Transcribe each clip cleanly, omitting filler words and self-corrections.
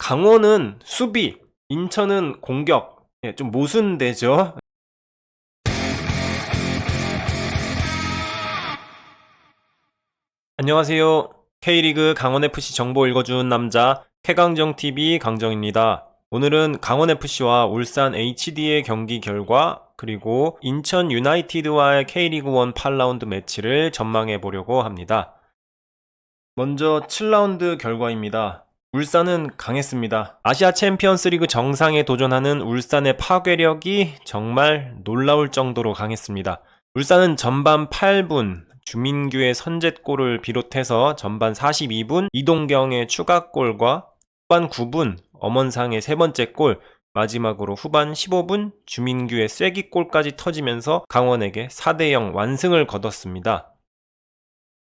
강원은 수비, 인천은 공격. 좀 모순되죠? 안녕하세요. K리그 강원FC 정보 읽어준 남자 최강정TV 강정입니다. 오늘은 강원FC와 울산 HD의 경기 결과 그리고 인천 유나이티드와의 K리그1 8라운드 매치를 전망해 보려고 합니다. 먼저 7라운드 결과입니다. 울산은 강했습니다. 아시아 챔피언스리그 정상에 도전하는 울산의 파괴력이 정말 놀라울 정도로 강했습니다. 울산은 전반 8분 주민규의 선제골을 비롯해서 전반 42분 이동경의 추가골과 후반 9분 엄원상의 세 번째 골, 마지막으로 후반 15분 주민규의 쐐기골까지 터지면서 강원에게 4대0 완승을 거뒀습니다.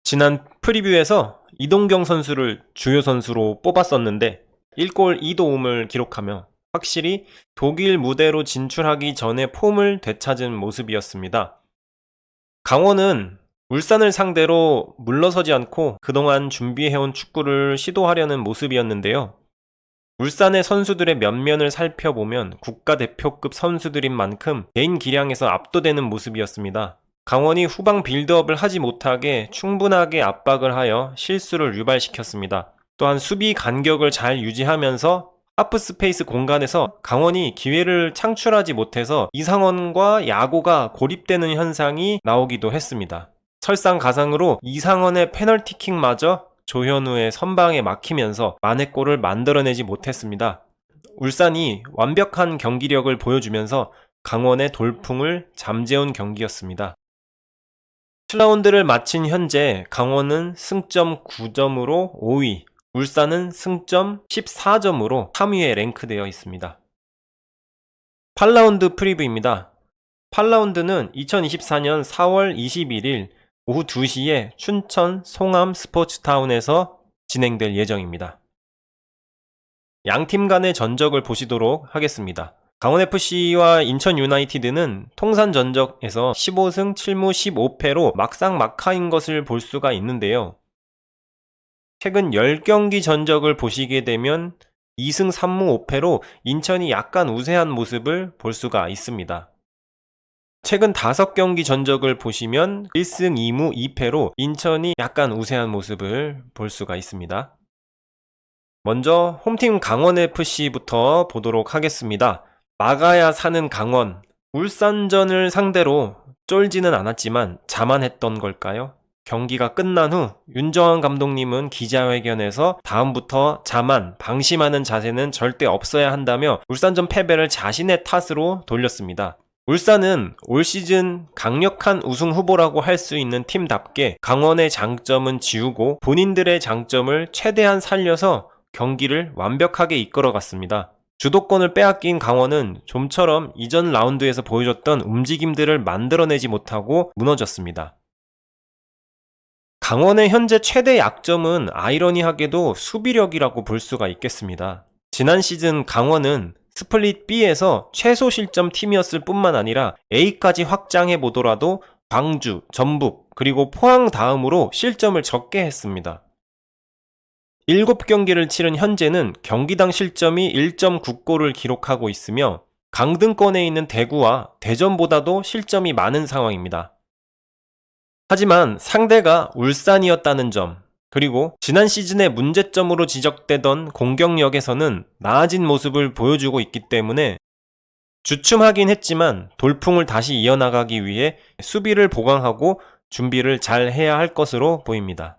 지난 프리뷰에서 이동경 선수를 주요 선수로 뽑았었는데 1골 2도움을 기록하며 확실히 독일 무대로 진출하기 전에 폼을 되찾은 모습이었습니다. 강원은 울산을 상대로 물러서지 않고 그동안 준비해온 축구를 시도하려는 모습이었는데요. 울산의 선수들의 면면을 살펴보면 국가대표급 선수들인 만큼 개인 기량에서 압도되는 모습이었습니다. 강원이 후방 빌드업을 하지 못하게 충분하게 압박을 하여 실수를 유발시켰습니다. 또한 수비 간격을 잘 유지하면서 하프 스페이스 공간에서 강원이 기회를 창출하지 못해서 이상원과 야고가 고립되는 현상이 나오기도 했습니다. 설상가상으로 이상원의 페널티킥마저 조현우의 선방에 막히면서 만회골을 만들어내지 못했습니다. 울산이 완벽한 경기력을 보여주면서 강원의 돌풍을 잠재운 경기였습니다. 7라운드를 마친 현재 강원은 승점 9점으로 5위, 울산은 승점 14점으로 3위에 랭크되어 있습니다. 8라운드 프리뷰입니다. 8라운드는 2024년 4월 21일 오후 2시에 춘천 송암 스포츠타운에서 진행될 예정입니다. 양팀 간의 전적을 보시도록 하겠습니다. 강원FC와 인천 유나이티드는 통산 전적에서 15승 7무 15패로 막상막하인 것을 볼 수가 있는데요. 최근 10경기 전적을 보시게 되면 2승 3무 5패로 인천이 약간 우세한 모습을 볼 수가 있습니다. 최근 5경기 전적을 보시면 1승 2무 2패로 인천이 약간 우세한 모습을 볼 수가 있습니다. 먼저 홈팀 강원FC부터 보도록 하겠습니다. 막아야 사는 강원, 울산전을 상대로 쫄지는 않았지만 자만했던 걸까요? 경기가 끝난 후 윤정환 감독님은 기자회견에서 다음부터 자만, 방심하는 자세는 절대 없어야 한다며 울산전 패배를 자신의 탓으로 돌렸습니다. 울산은 올 시즌 강력한 우승 후보라고 할 수 있는 팀답게 강원의 장점은 지우고 본인들의 장점을 최대한 살려서 경기를 완벽하게 이끌어갔습니다. 주도권을 빼앗긴 강원은 좀처럼 이전 라운드에서 보여줬던 움직임들을 만들어내지 못하고 무너졌습니다. 강원의 현재 최대 약점은 아이러니하게도 수비력이라고 볼 수가 있겠습니다. 지난 시즌 강원은 스플릿 B에서 최소 실점 팀이었을 뿐만 아니라 A까지 확장해 보더라도 광주, 전북, 그리고 포항 다음으로 실점을 적게 했습니다. 7경기를 치른 현재는 경기당 실점이 1.9골을 기록하고 있으며 강등권에 있는 대구와 대전보다도 실점이 많은 상황입니다. 하지만 상대가 울산이었다는 점, 그리고 지난 시즌의 문제점으로 지적되던 공격력에서는 나아진 모습을 보여주고 있기 때문에 주춤하긴 했지만 돌풍을 다시 이어나가기 위해 수비를 보강하고 준비를 잘 해야 할 것으로 보입니다.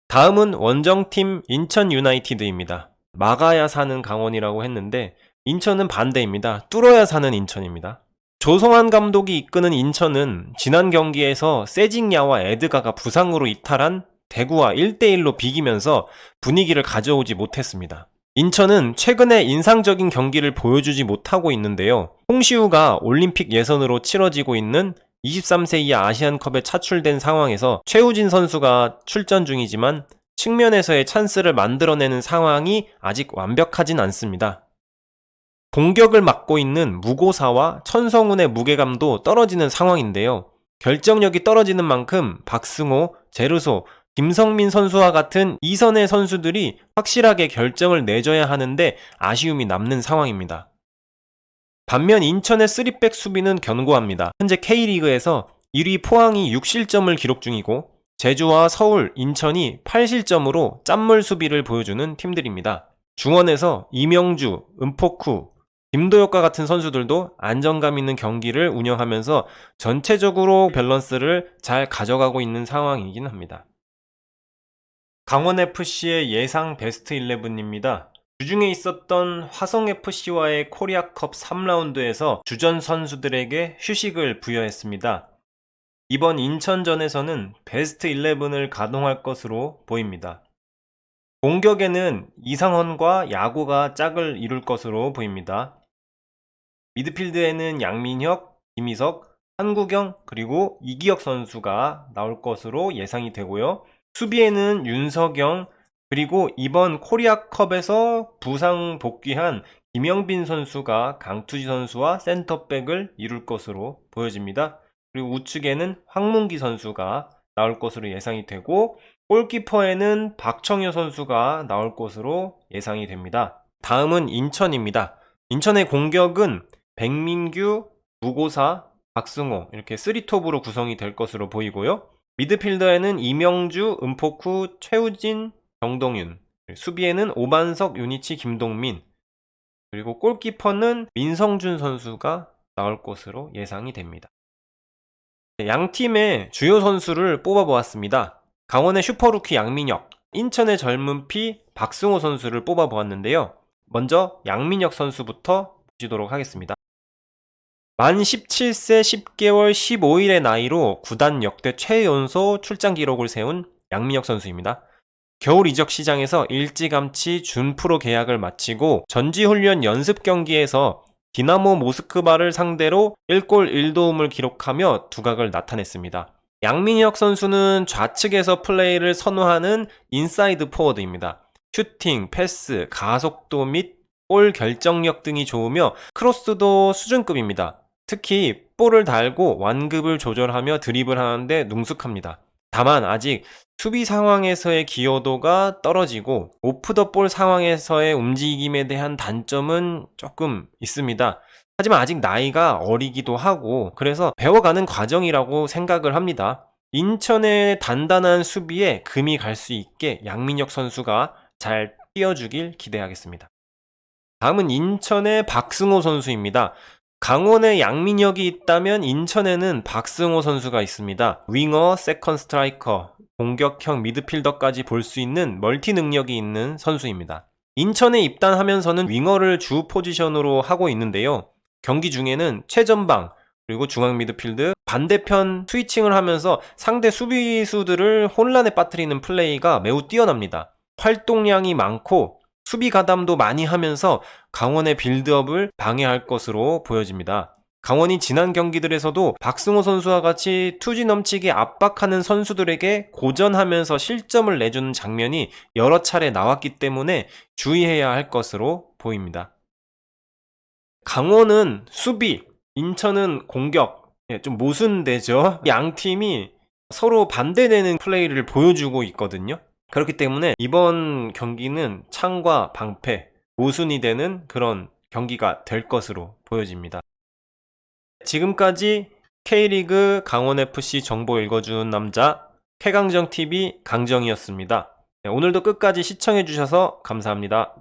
다음은 원정팀 인천 유나이티드입니다. 막아야 사는 강원이라고 했는데 인천은 반대입니다. 뚫어야 사는 인천입니다. 조성환 감독이 이끄는 인천은 지난 경기에서 세징야와 에드가가 부상으로 이탈한 대구와 1대1로 비기면서 분위기를 가져오지 못했습니다. 인천은 최근에 인상적인 경기를 보여주지 못하고 있는데요. 홍시우가 올림픽 예선으로 치러지고 있는 23세 이하 아시안컵에 차출된 상황에서 최우진 선수가 출전 중이지만 측면에서의 찬스를 만들어내는 상황이 아직 완벽하진 않습니다. 공격을 맡고 있는 무고사와 천성훈의 무게감도 떨어지는 상황인데요. 결정력이 떨어지는 만큼 박승호, 제르소, 김성민 선수와 같은 2선의 선수들이 확실하게 결정을 내줘야 하는데 아쉬움이 남는 상황입니다. 반면 인천의 3백 수비는 견고합니다. 현재 K리그에서 1위 포항이 6실점을 기록 중이고 제주와 서울, 인천이 8실점으로 짠물 수비를 보여주는 팀들입니다. 중원에서 이명주, 은포쿠, 김도혁과 같은 선수들도 안정감 있는 경기를 운영하면서 전체적으로 밸런스를 잘 가져가고 있는 상황이긴 합니다. 강원FC의 예상 베스트 11입니다. 주중에 있었던 화성FC와의 코리아컵 3라운드에서 주전 선수들에게 휴식을 부여했습니다. 이번 인천전에서는 베스트 11을 가동할 것으로 보입니다. 공격에는 이상헌과 야구가 짝을 이룰 것으로 보입니다. 미드필드에는 양민혁, 김희석, 한국영 그리고 이기혁 선수가 나올 것으로 예상이 되고요. 수비에는 윤석영 그리고 이번 코리아컵에서 부상 복귀한 김영빈 선수가 강투지 선수와 센터백을 이룰 것으로 보여집니다. 그리고 우측에는 황문기 선수가 나올 것으로 예상이 되고 골키퍼에는 박청효 선수가 나올 것으로 예상이 됩니다. 다음은 인천입니다. 인천의 공격은 백민규, 무고사, 박승호 이렇게 3톱으로 구성이 될 것으로 보이고요. 미드필더에는 이명주, 은포쿠, 최우진, 정동윤, 수비에는 오반석, 유니치, 김동민 그리고 골키퍼는 민성준 선수가 나올 것으로 예상이 됩니다. 양 팀의 주요 선수를 뽑아보았습니다. 강원의 슈퍼루키 양민혁, 인천의 젊은 피 박승호 선수를 뽑아보았는데요. 먼저 양민혁 선수부터 보시도록 하겠습니다. 만 17세 10개월 15일의 나이로 구단 역대 최연소 출장 기록을 세운 양민혁 선수입니다. 겨울 이적 시장에서 일찌감치 준프로 계약을 마치고 전지훈련 연습 경기에서 디나모 모스크바를 상대로 1골 1도움을 기록하며 두각을 나타냈습니다. 양민혁 선수는 좌측에서 플레이를 선호하는 인사이드 포워드입니다. 슈팅, 패스, 가속도 및 볼 결정력 등이 좋으며 크로스도 수준급입니다. 특히 볼을 달고 완급을 조절하며 드리블하는데 능숙합니다. 다만 아직 수비 상황에서의 기여도가 떨어지고 오프 더 볼 상황에서의 움직임에 대한 단점은 조금 있습니다. 하지만 아직 나이가 어리기도 하고 그래서 배워가는 과정이라고 생각을 합니다. 인천의 단단한 수비에 금이 갈 수 있게 양민혁 선수가 잘 뛰어주길 기대하겠습니다. 다음은 인천의 박승호 선수입니다. 강원에 양민혁이 있다면 인천에는 박승호 선수가 있습니다. 윙어, 세컨 스트라이커, 공격형 미드필더까지 볼 수 있는 멀티 능력이 있는 선수입니다. 인천에 입단하면서는 윙어를 주 포지션으로 하고 있는데요. 경기 중에는 최전방 그리고 중앙 미드필드 반대편 스위칭을 하면서 상대 수비수들을 혼란에 빠뜨리는 플레이가 매우 뛰어납니다. 활동량이 많고 수비 가담도 많이 하면서 강원의 빌드업을 방해할 것으로 보여집니다. 강원이 지난 경기들에서도 박승호 선수와 같이 투지 넘치게 압박하는 선수들에게 고전하면서 실점을 내주는 장면이 여러 차례 나왔기 때문에 주의해야 할 것으로 보입니다. 강원은 수비, 인천은 공격, 좀 모순되죠. 양 팀이 서로 반대되는 플레이를 보여주고 있거든요. 그렇기 때문에 이번 경기는 창과 방패, 모순이 되는 그런 경기가 될 것으로 보여집니다. 지금까지 K리그 강원FC 정보 읽어주는 남자 최강정TV 강정이었습니다. 오늘도 끝까지 시청해주셔서 감사합니다.